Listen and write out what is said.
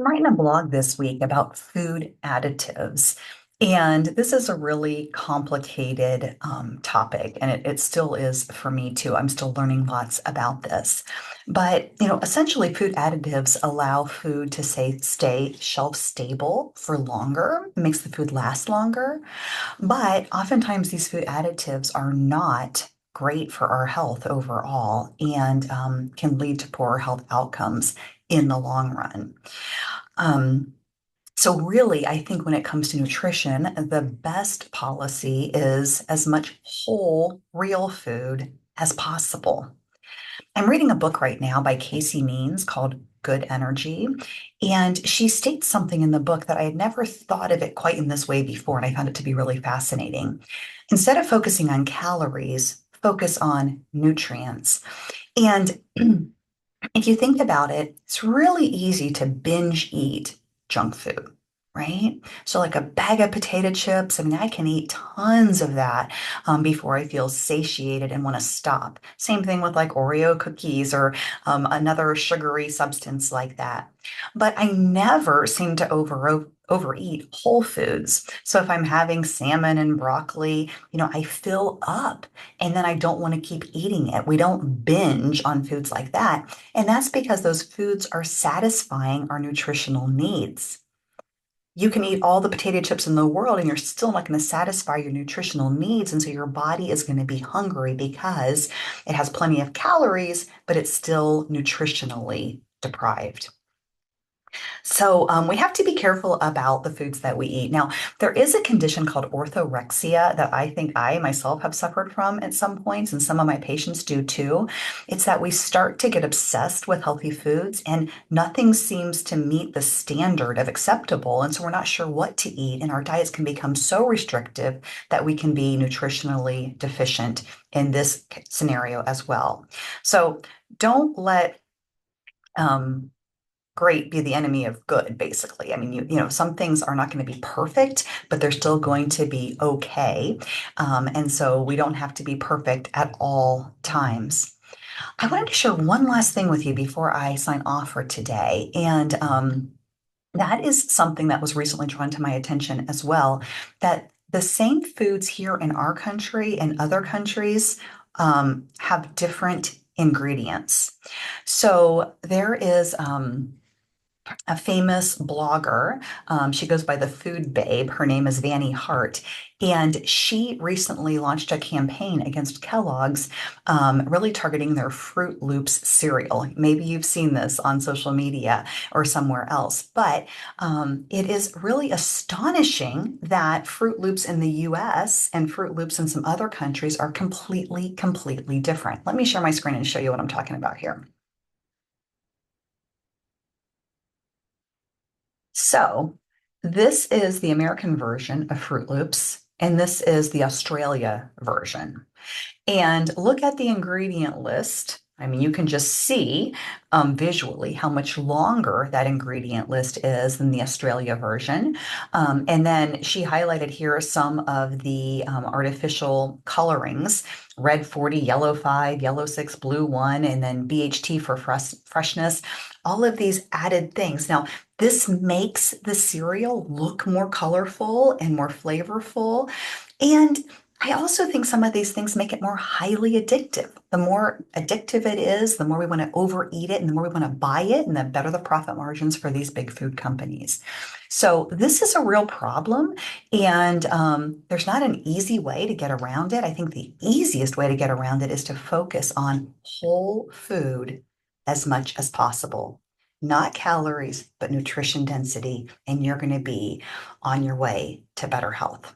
I'm writing a blog this week about food additives. And this is a really complicated topic, and it still is for me too. I'm still learning lots about this. But, essentially, food additives allow food to stay shelf stable for longer, makes the food last longer. But oftentimes, these food additives are not great for our health overall and can lead to poorer health outcomes in the long run. Um, so really, I think when it comes to nutrition, the best policy is as much whole, real food as possible. I'm reading a book right now by Casey Means called Good Energy, and she states something in the book that I had never thought of it quite in this way before, and I found it to be really fascinating. Instead of focusing on calories, focus on nutrients. And if you think about it, it's really easy to binge eat junk food, right? So, like a bag of potato chips, I mean, I can eat tons of that before I feel satiated and want to stop. Same thing with like Oreo cookies or another sugary substance like that. But I never seem to overeat whole foods. So, if I'm having salmon and broccoli, I fill up and then I don't want to keep eating it. We don't binge on foods like that. And that's because those foods are satisfying our nutritional needs. You can eat all the potato chips in the world and you're still not going to satisfy your nutritional needs. And so your body is going to be hungry because it has plenty of calories, but it's still nutritionally deprived. So we have to be careful about the foods that we eat. Now, there is a condition called orthorexia that I think I myself have suffered from at some points, and some of my patients do too. It's that we start to get obsessed with healthy foods and nothing seems to meet the standard of acceptable. And so we're not sure what to eat, and our diets can become so restrictive that we can be nutritionally deficient in this scenario as well. So don't let um, great be the enemy of good, basically. I mean, some things are not going to be perfect, but they're still going to be okay. And so we don't have to be perfect at all times. I wanted to share one last thing with you before I sign off for today. And that is something that was recently drawn to my attention as well, that the same foods here in our country and other countries have different ingredients. So there is a famous blogger. She goes by the Food Babe. Her name is Vanny Hart. And she recently launched a campaign against Kellogg's, really targeting their Fruit Loops cereal. Maybe you've seen this on social media or somewhere else, but it is really astonishing that Fruit Loops in the US and Fruit Loops in some other countries are completely different. Let me share my screen and show you what I'm talking about here. So, this is the American version of Fruit Loops, and this is the Australia version. And look at the ingredient list. I mean, you can just see visually how much longer that ingredient list is than the Australia version. And then she highlighted here some of the artificial colorings: red 40, yellow 5, yellow 6, blue 1, and then BHT for freshness. All of these added things. Now, this makes the cereal look more colorful and more flavorful. And I also think some of these things make it more highly addictive. The more addictive it is, the more we want to overeat it and the more we want to buy it, and the better the profit margins for these big food companies. So this is a real problem, and there's not an easy way to get around it. I think the easiest way to get around it is to focus on whole food as much as possible. Not calories, but nutrition density, and you're going to be on your way to better health.